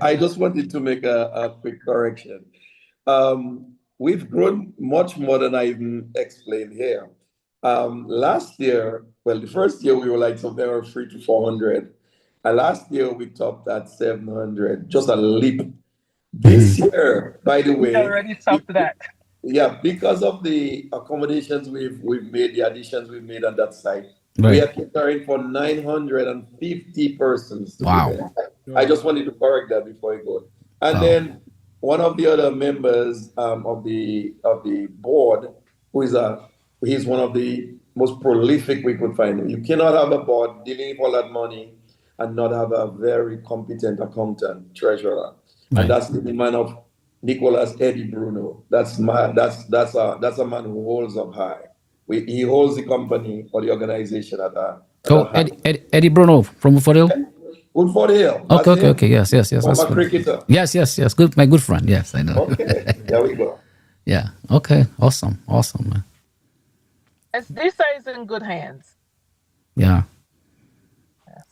I just wanted to make a quick correction. We've grown much more than I even explained here. Last year, well, the first year we were like somewhere around 300 to 400. Last year we topped at 700, just a leap. This year, by the We way, already topped that. yeah, because of the accommodations we've made, the additions we've made on that site, we Right. are catering for 950 persons to be Wow. there. I just wanted to correct that before I go. And Wow. then one of the other members of the board, who is he's one of the most prolific we could find. You cannot have a board dealing with all that money and not have a very competent accountant, treasurer, Right. and that's the man of Nicholas Eddie Bruno. That's a man who holds up high. He holds the company or the organization at a high. Eddie Bruno from Woodford Hill. Woodford Hill. That's Okay. him. Yes. That's Former good. cricketer. Yes. Good, my good friend. Yes, I know. Okay, there we go. Yeah. Okay. Awesome, man. Lisa is in good hands. Yeah,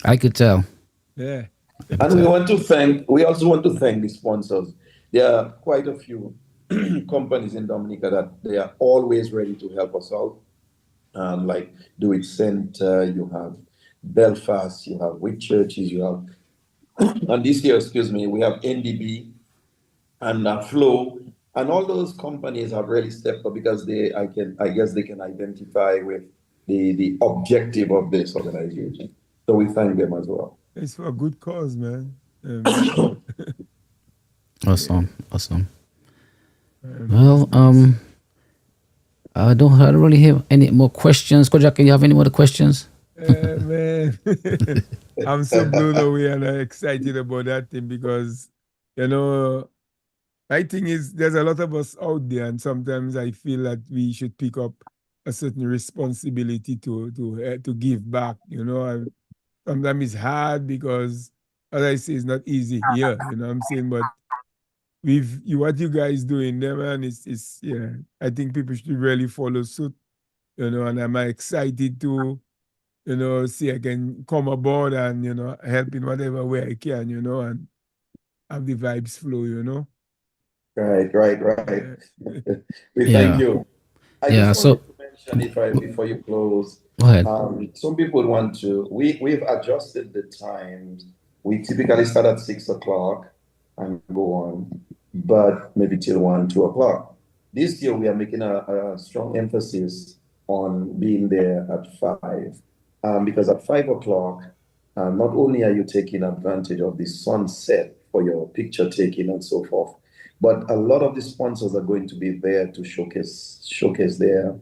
I could tell. Yeah. And we also want to thank the sponsors. There are quite a few companies in Dominica that they are always ready to help us out. Like Do It Center, you have Belfast, you have Whit Churches, you have, and this year, excuse me, we have NDB and Flow, and all those companies have really stepped up because I guess they can identify with the objective of this organization. So we thank them as well. It's for a good cause, man. Awesome. Well, I don't really have any more questions. Kojak, you have any more questions? Man, I'm so blown away and excited about that thing because, my thing is there's a lot of us out there, and sometimes I feel that we should pick up a certain responsibility to give back. And sometimes it's hard because, as I say, it's not easy here. You know what I'm saying? But with what you guys doing there, man, it's yeah. I think people should really follow suit. And I'm excited to, see I can come aboard and help in whatever way I can, and have the vibes flow. Right. We Yeah. thank you. I Yeah, just so- wanted to mention before you close. Go ahead. Some people want to. We've adjusted the times. We typically start at 6 o'clock and go on, but maybe till 1, 2 o'clock. This year we are making a strong emphasis on being there at 5, because at 5 o'clock, not only are you taking advantage of the sunset for your picture taking and so forth, but a lot of the sponsors are going to be there to showcase their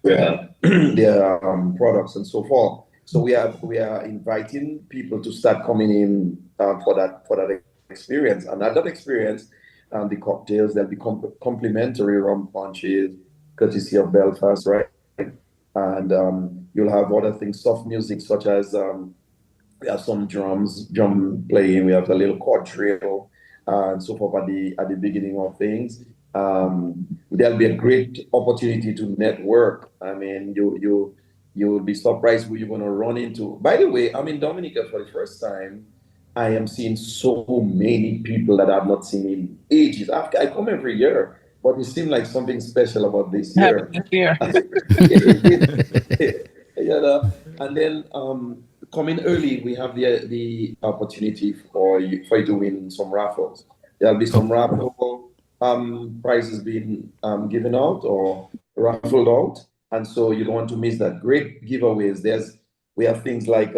their products and so forth. So we are inviting people to start coming in for that experience. And at that experience, the cocktails, there'll be complimentary rum punches, courtesy of Belfast, right? And you'll have other things, soft music such as we have some drum playing. We have a little quadrille and so forth at the beginning of things. There'll be a great opportunity to network. I mean, you'll be surprised who you're going to run into. By the way, I'm in Dominica for the first time. I am seeing so many people that I've not seen in ages. I come every year, but it seems like something special about this year. And then coming early, we have the opportunity for you to win some raffles. There'll be some raffle prizes being given out or raffled out, and so you don't want to miss that. Great giveaways. We have things like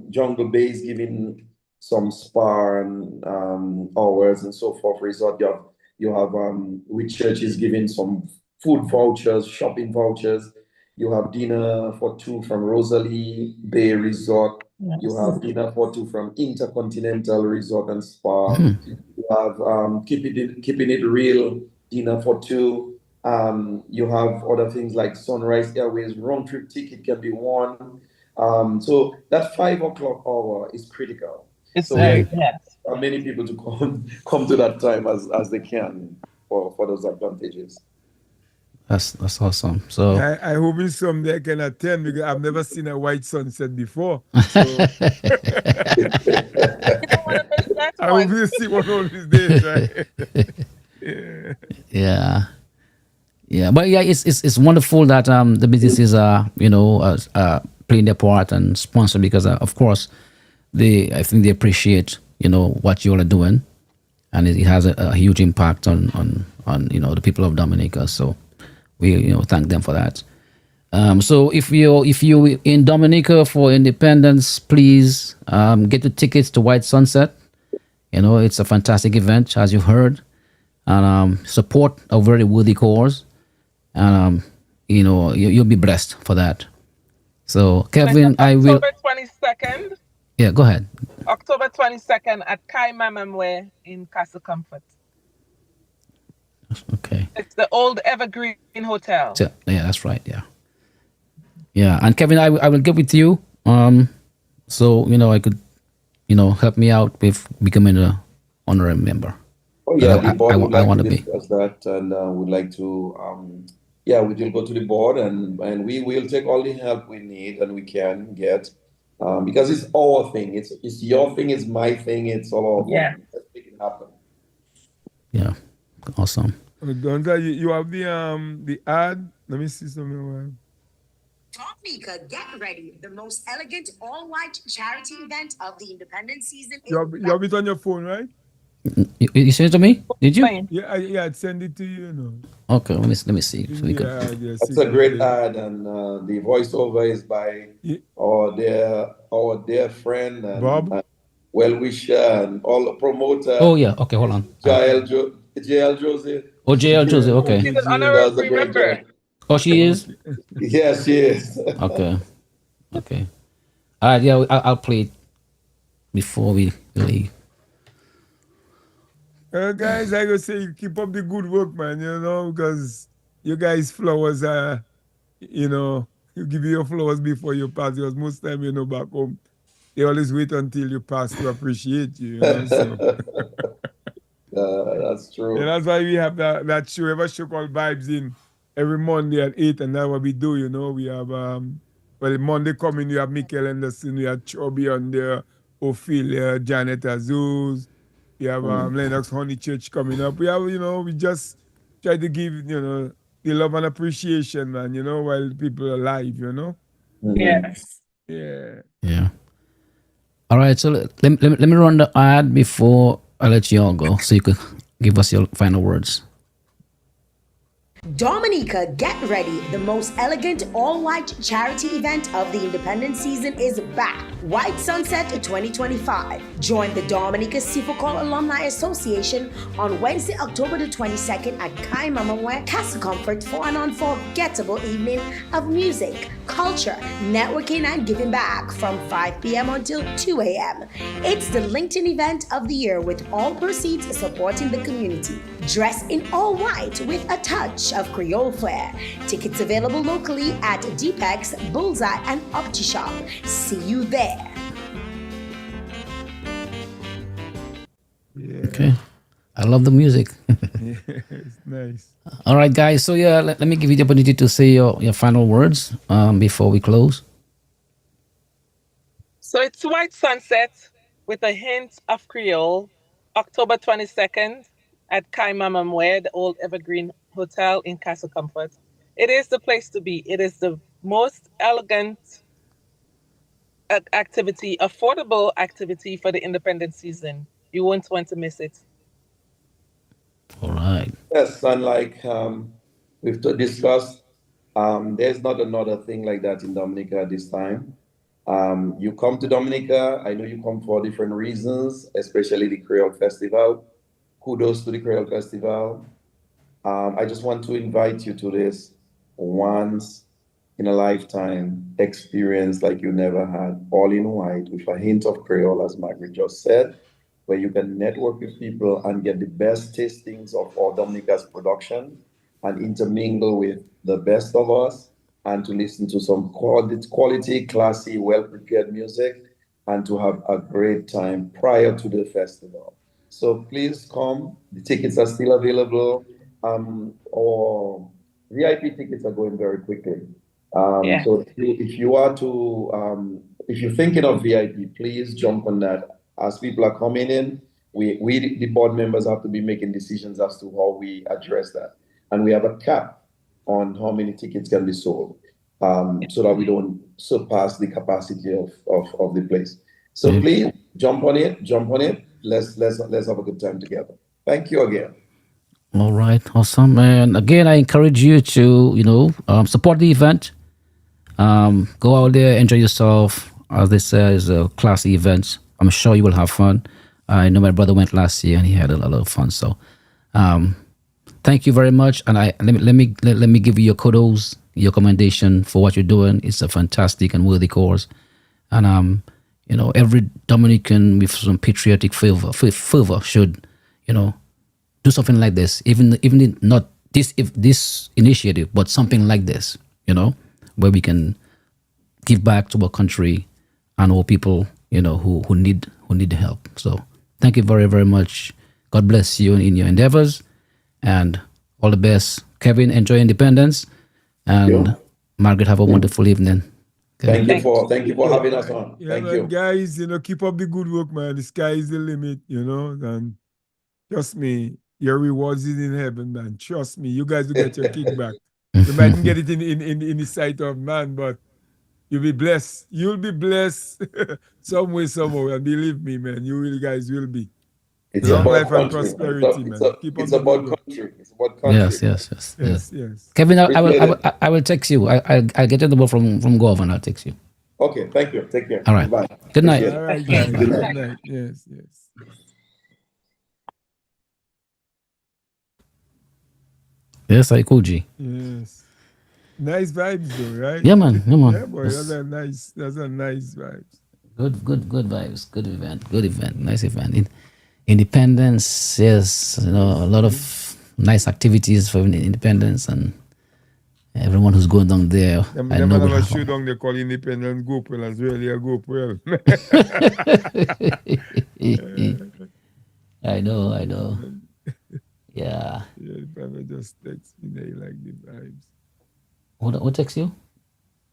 Jungle Base giving some spa and hours and so forth. Resort. You have Whit Churches giving some food vouchers, shopping vouchers. You have dinner for 2 from Rosalie Bay Resort. Yes. You have dinner for 2 from Intercontinental Resort and Spa. You have keeping it real dinner for 2. You have other things like Sunrise Airways round trip ticket can be won. So that 5 o'clock hour is critical. It's so yes. Many people to come to that time as they can for those advantages. That's awesome. So I hope someday I can attend because I've never seen a white sunset before. So I hope you see one of these days, right? Yeah. But yeah, it's wonderful that the businesses are playing their part and sponsor because of course I think they appreciate what you all are doing, and it has a huge impact on the people of Dominica. So we thank them for that. So if you in Dominica for Independence, please get the tickets to White Sunset. It's a fantastic event, as you heard, and support a very worthy cause, and you'll be blessed for that. So Kevin, I will. October 22nd. Yeah, go ahead. October 22nd at Kai Mamamwe in Castle Comfort. Okay. It's the old Evergreen Hotel. Yeah, that's right. Yeah. And Kevin, I will get with you. So I could, help me out with becoming an honorary member. Oh yeah, the board would like I want to be. discuss that, and would like to yeah, we will go to the board and we will take all the help we need and we can get. Because it's our thing. It's your thing, it's my thing, it's all our Yeah. thing. Let's make it happen. Yeah. Awesome. Donta, you have the ad. Let me see something. Dominica, get ready. The most elegant all-white charity event of the independence season is You have it on your phone, right? You sent it to me? Did you? Fine. Yeah, I'd send it to you. Okay, let me see. So we could. Yeah, That's a great ad, and the voiceover is by Yeah. our dear friend and Bob? well-wisher and all the promoter, Oh yeah. Okay, hold on. JL Joseph. Oh, JL Joseph. Okay. She's an Yeah. Does a honorary great member. job. Oh, she is. Yes, she is. Okay. Okay. All right. Yeah, I'll play it before we leave. Guys, I go say keep up the good work, man, because you guys flowers are, you give you your flowers before you pass, because most time, back home, they always wait until you pass to appreciate you, so. That's true. And that's why we have that show, a show called Vibes In, every Monday at 8, and that's what we do, We have, Monday coming, you have Michael Anderson, we have Chubby on there, Ophelia, Janet Azuz, we have Lennox Honeychurch coming up. We have, we just try to give, the love and appreciation, man, while people are alive, Yes. Yeah. Yeah. All right. So let me run the ad before I let you all go, so you could give us your final words. Dominica, get ready. The most elegant all-white charity event of the independence season is back. White Sunset 2025. Join the Dominica Sifokol Alumni Association on Wednesday, October the 22nd at Kai Mamamwe Castle Comfort for an unforgettable evening of music, culture, networking, and giving back from 5 p.m. until 2 a.m. It's the LinkedIn event of the year with all proceeds supporting the community. Dress in all white with a touch of Creole flair. Tickets available locally at Deepex, Bullseye, and OptiShop. See you there. Yeah. Okay. I love the music. It's nice. All right, guys. So yeah, let me give you the opportunity to say your final words before we close. So it's White Sunset with a hint of Creole, October 22nd at Kai Mamamwe, the old Evergreen Hotel in Castle Comfort. It is the place to be. It is the most elegant activity, affordable activity for the independence season. You won't want to miss it. All right. Yes, and like we've discussed, there's not another thing like that in Dominica this time. You come to Dominica, I know you come for different reasons, especially the Creole Festival. Kudos to the Creole Festival. I just want to invite you to this once in a lifetime experience like you never had, all in white with a hint of Creole, as Margaret just said, where you can network with people and get the best tastings of all Dominica's production and intermingle with the best of us and to listen to some quality, classy, well-prepared music and to have a great time prior to the festival. So please come. The tickets are still available. Or VIP tickets are going very quickly. Yeah. So if you're thinking of VIP, please jump on that. As people are coming in, we the board members have to be making decisions as to how we address that. And we have a cap on how many tickets can be sold, so that we don't surpass the capacity of the place. So please jump on it. Let's have a good time together. Thank you again. All right, awesome. And again, I encourage you to, support the event. Go out there, enjoy yourself. As they say, it's a classy event. I'm sure you will have fun. I know my brother went last year and he had a lot of fun. So, thank you very much. And let me give you your kudos, your commendation for what you're doing. It's a fantastic and worthy cause. And every Dominican with some patriotic fervor should, do something like this, even not this initiative, but something like this, where we can give back to our country and all people, who need the help. So thank you very, very much. God bless you in your endeavors and all the best. Kevin, enjoy independence. And Margaret, have a wonderful evening. Okay. Thank you for having us on. Yeah, Thank man, you. guys, keep up the good work, man. The sky is the limit, and trust me, your rewards is in heaven, man. Trust me, you guys will get your kickback. You mightn't get it in the sight of man, but you'll be blessed. You'll be blessed some way, somehow. And believe me, man, you guys will be. It's Long about life and country. prosperity, man. Keep up It's the about good work. country. It's about country. Yes. Kevin, I will text you. I'll get the number from Gov and I'll text you. Okay, thank you. Take care. All right. Bye. Good night. All right, guys. Good Good night. night. Yes. Yes, I cool G. Yes. Nice vibes though, right? Yeah, man. Yeah, boy. That's a nice vibes. Good vibes. Good event. Nice event. Independence, yes, a lot of nice activities for independence and everyone who's going down there. I know have a show down there called Independence Gopel as well. Yeah, Gopel. I know. Yeah. Yeah, the brother just text me. They like the vibes. What text you?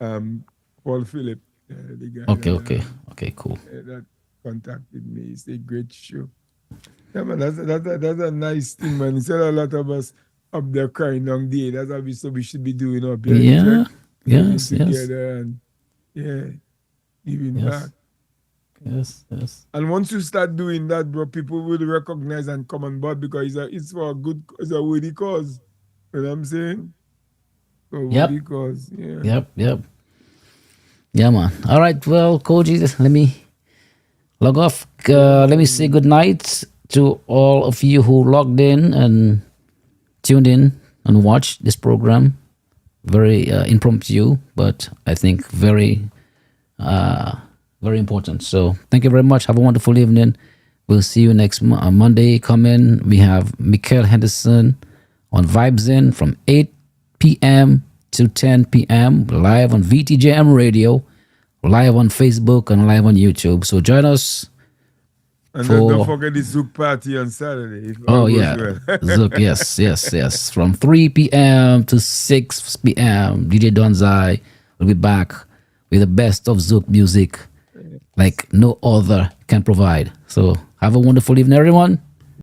Paul Phillip, the guy. Okay, cool. That contacted me. It's a great show. Yeah, man, that's a nice thing, man. Instead of a lot of us up there crying on day, that's what we should be doing up here. Yeah. Yes. Together and giving back. Yes. And once you start doing that, bro, people will recognize and come on board because it's for a good, it's a worthy cause. You know what I'm saying? Worthy cause. Yeah. Yep. Yeah, man. All right. Well, Koji, let me log off. Let me say good night to all of you who logged in and tuned in and watched this program. Very impromptu, but I think very important. So thank you very much. Have a wonderful evening. We'll see you next Monday. Come in. We have Mikael Henderson on Vibes In from 8 p.m. to 10 p.m. live on VTJM Radio, live on Facebook, and live on YouTube. So join us. And don't forget the Zouk party on Saturday. Oh, yeah. Zouk, yes. From 3 p.m. to 6 p.m. DJ Donzai will be back with the best of Zouk music like no other can provide. So have a wonderful evening, everyone.